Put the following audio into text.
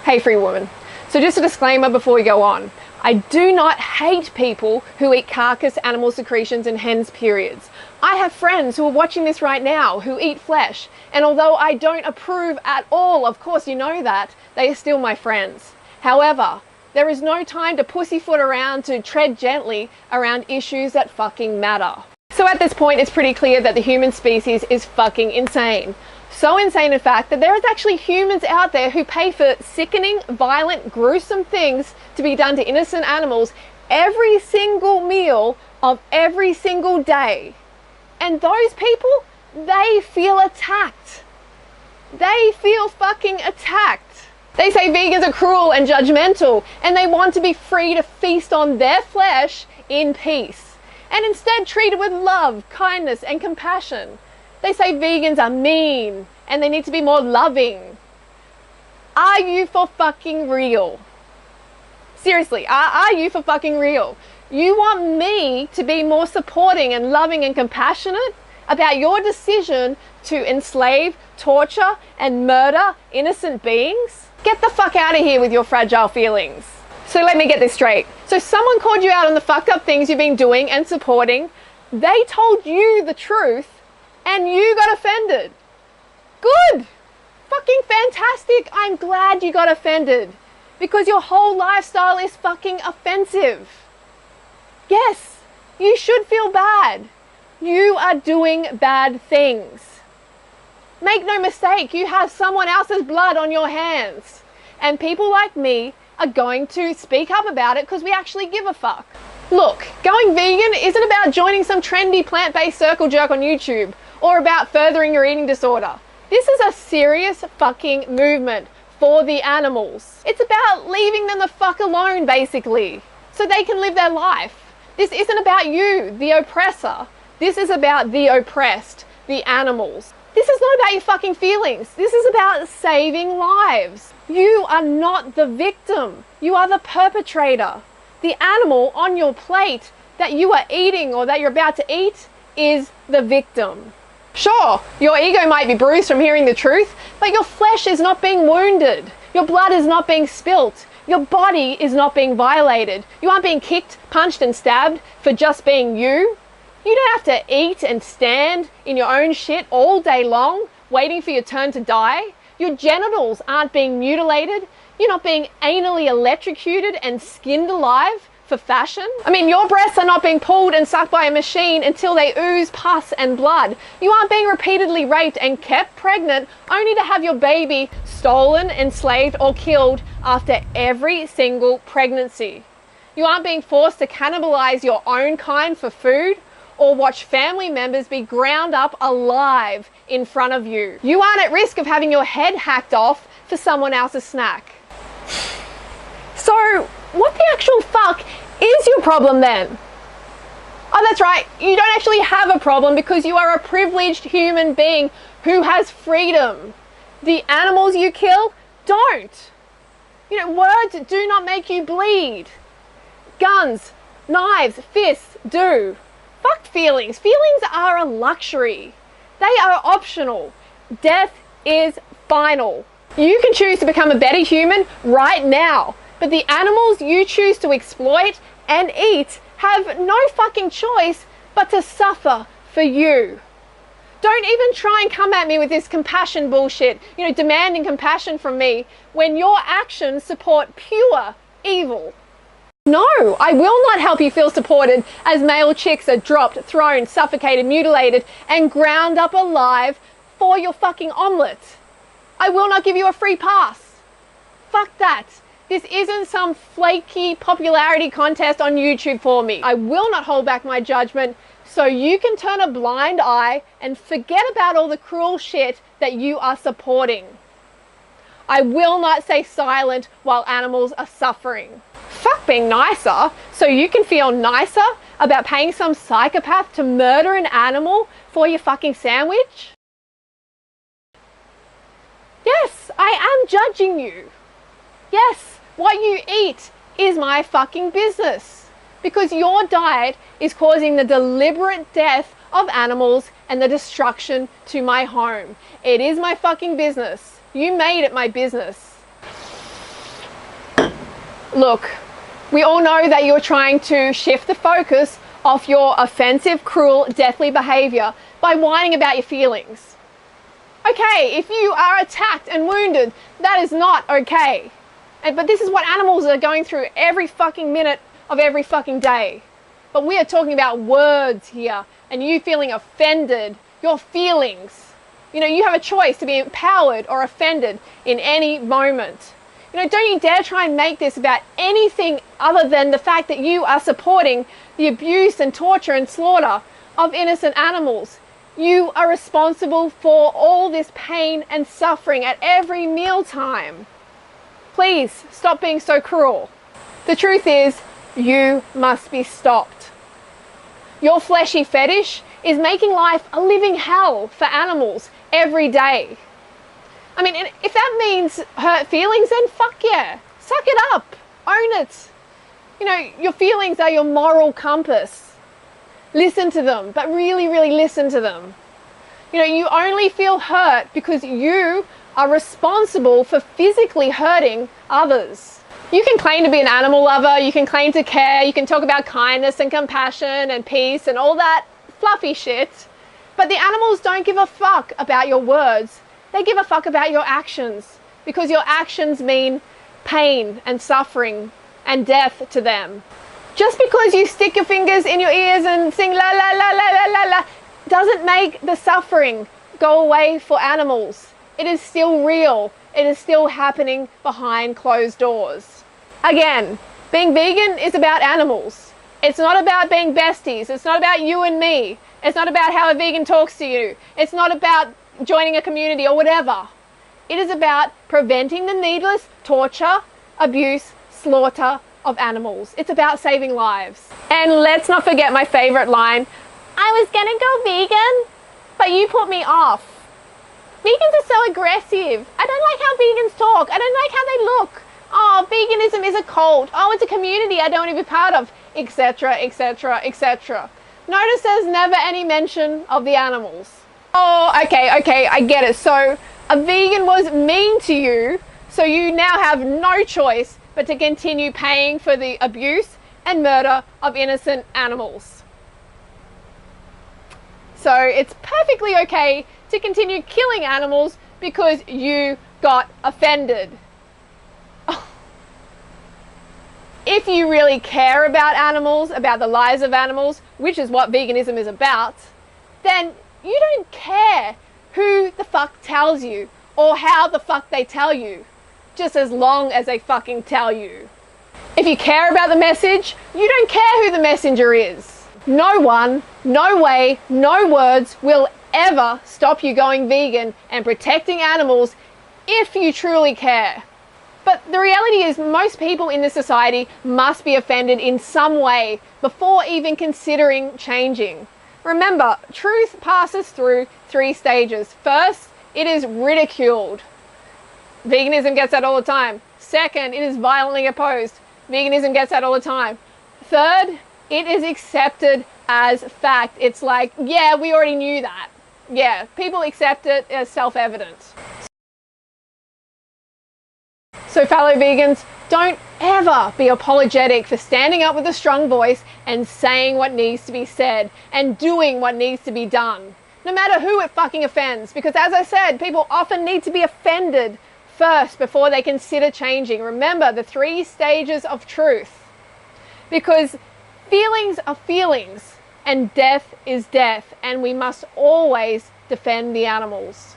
Hey free woman. So just a disclaimer before we go on. I do not hate people who eat carcass animal secretions and hens periods. I have friends who are watching this right now who eat flesh, and although I don't approve at all, of course you know that, they are still my friends. However, there is no time to pussyfoot around to tread gently around issues that fucking matter. So at this point it's pretty clear that the human species is fucking insane. So insane in fact that there is actually humans out there who pay for sickening, violent, gruesome things to be done to innocent animals every single meal of every single day. And those people, they feel attacked. They feel fucking attacked. They say vegans are cruel and judgmental and they want to be free to feast on their flesh in peace and instead treated with love, kindness and compassion. They say vegans are mean and they need to be more loving. Are you for fucking real? Seriously, are you for fucking real? You want me to be more supporting and loving and compassionate about your decision to enslave, torture and murder innocent beings? Get the fuck out of here with your fragile feelings. So let me get this straight. So someone called you out on the fucked up things you've been doing and supporting. They told you the truth and you got offended. Good. Fucking fantastic. I'm glad you got offended because your whole lifestyle is fucking offensive. Yes, you should feel bad. You are doing bad things. Make no mistake, you have someone else's blood on your hands. And people like me are going to speak up about it because we actually give a fuck. Look, going vegan isn't about joining some trendy plant-based circle jerk on YouTube or about furthering your eating disorder. This is a serious fucking movement for the animals. It's about leaving them the fuck alone, basically, so they can live their life. This isn't about you, the oppressor. This is about the oppressed, the animals. This is not about your fucking feelings. This is about saving lives. You are not the victim. You are the perpetrator. The animal on your plate that you are eating or that you're about to eat is the victim. Sure, your ego might be bruised from hearing the truth, but your flesh is not being wounded. Your blood is not being spilt. Your body is not being violated. You aren't being kicked, punched and stabbed for just being you. You don't have to eat and stand in your own shit all day long, waiting for your turn to die. Your genitals aren't being mutilated. You're not being anally electrocuted and skinned alive for fashion. I mean, your breasts are not being pulled and sucked by a machine until they ooze pus and blood. You aren't being repeatedly raped and kept pregnant only to have your baby stolen, enslaved or killed after every single pregnancy. You aren't being forced to cannibalize your own kind for food or watch family members be ground up alive in front of you. You aren't at risk of having your head hacked off for someone else's snack. So what the actual fuck is your problem then? Oh, that's right, you don't actually have a problem because you are a privileged human being who has freedom. The animals you kill don't. You know, words do not make you bleed. Guns, knives, fists do. Fuck feelings. Feelings are a luxury. They are optional. Death is final. You can choose to become a better human right now, but the animals you choose to exploit and eat have no fucking choice but to suffer for you. Don't even try and come at me with this compassion bullshit, you know, demanding compassion from me when your actions support pure evil. No, I will not help you feel supported as male chicks are dropped, thrown, suffocated, mutilated, and ground up alive for your fucking omelette. I will not give you a free pass. Fuck that. This isn't some flaky popularity contest on YouTube for me. I will not hold back my judgment so you can turn a blind eye and forget about all the cruel shit that you are supporting. I will not stay silent while animals are suffering. Fuck being nicer so you can feel nicer about paying some psychopath to murder an animal for your fucking sandwich? Yes, I am judging you. Yes, what you eat is my fucking business because your diet is causing the deliberate death of animals and the destruction to my home. It is my fucking business. You made it my business. Look, we all know that you're trying to shift the focus off your offensive, cruel, deathly behavior by whining about your feelings. Okay, if you are attacked and wounded, that is not okay. But this is what animals are going through every fucking minute of every fucking day. But we are talking about words here, and you feeling offended, your feelings. You know, you have a choice to be empowered or offended in any moment. You know, don't you dare try and make this about anything other than the fact that you are supporting the abuse and torture and slaughter of innocent animals. You are responsible for all this pain and suffering at every mealtime. Please stop being so cruel. The truth is, you must be stopped. Your fleshy fetish is making life a living hell for animals every day. I mean, if that means hurt feelings, then fuck yeah. Suck it up. Own it. You know, your feelings are your moral compass. Listen to them, but really, really listen to them. You know, you only feel hurt because you are responsible for physically hurting others. You can claim to be an animal lover, you can claim to care, you can talk about kindness and compassion and peace and all that fluffy shit, but the animals don't give a fuck about your words. They give a fuck about your actions, because your actions mean pain and suffering and death to them. Just because you stick your fingers in your ears and sing la la la la la la la doesn't make the suffering go away for animals. It is still real. It is still happening behind closed doors. Again, being vegan is about animals. It's not about being besties. It's not about you and me. It's not about how a vegan talks to you. It's not about joining a community or whatever. It is about preventing the needless torture, abuse, slaughter of animals. It's about saving lives. And let's not forget my favorite line. I was gonna go vegan, but you put me off. Vegans are so aggressive. I don't like how vegans talk. I don't like how they look. Oh, veganism is a cult. Oh, it's a community I don't want to be part of, etc., etc., etc. Notice there's never any mention of the animals. Oh, okay, I get it. So a vegan was mean to you, so you now have no choice but to continue paying for the abuse and murder of innocent animals. So it's perfectly okay to continue killing animals because you got offended. If you really care about animals, about the lives of animals, which is what veganism is about, then you don't care who the fuck tells you or how the fuck they tell you, just as long as they fucking tell you. If you care about the message, you don't care who the messenger is. No one, no way, no words will ever stop you going vegan and protecting animals if you truly care. But the reality is most people in this society must be offended in some way before even considering changing. Remember, truth passes through 3 stages. First, it is ridiculed. Veganism gets that all the time. Second, it is violently opposed. Veganism gets that all the time. Third, it is accepted as fact. It's like, yeah, we already knew that. Yeah, people accept it as self-evident. So fellow vegans, don't ever be apologetic for standing up with a strong voice and saying what needs to be said and doing what needs to be done. No matter who it fucking offends, because as I said, people often need to be offended first before they consider changing. Remember the 3 stages of truth. Because feelings are feelings and death is death, and we must always defend the animals.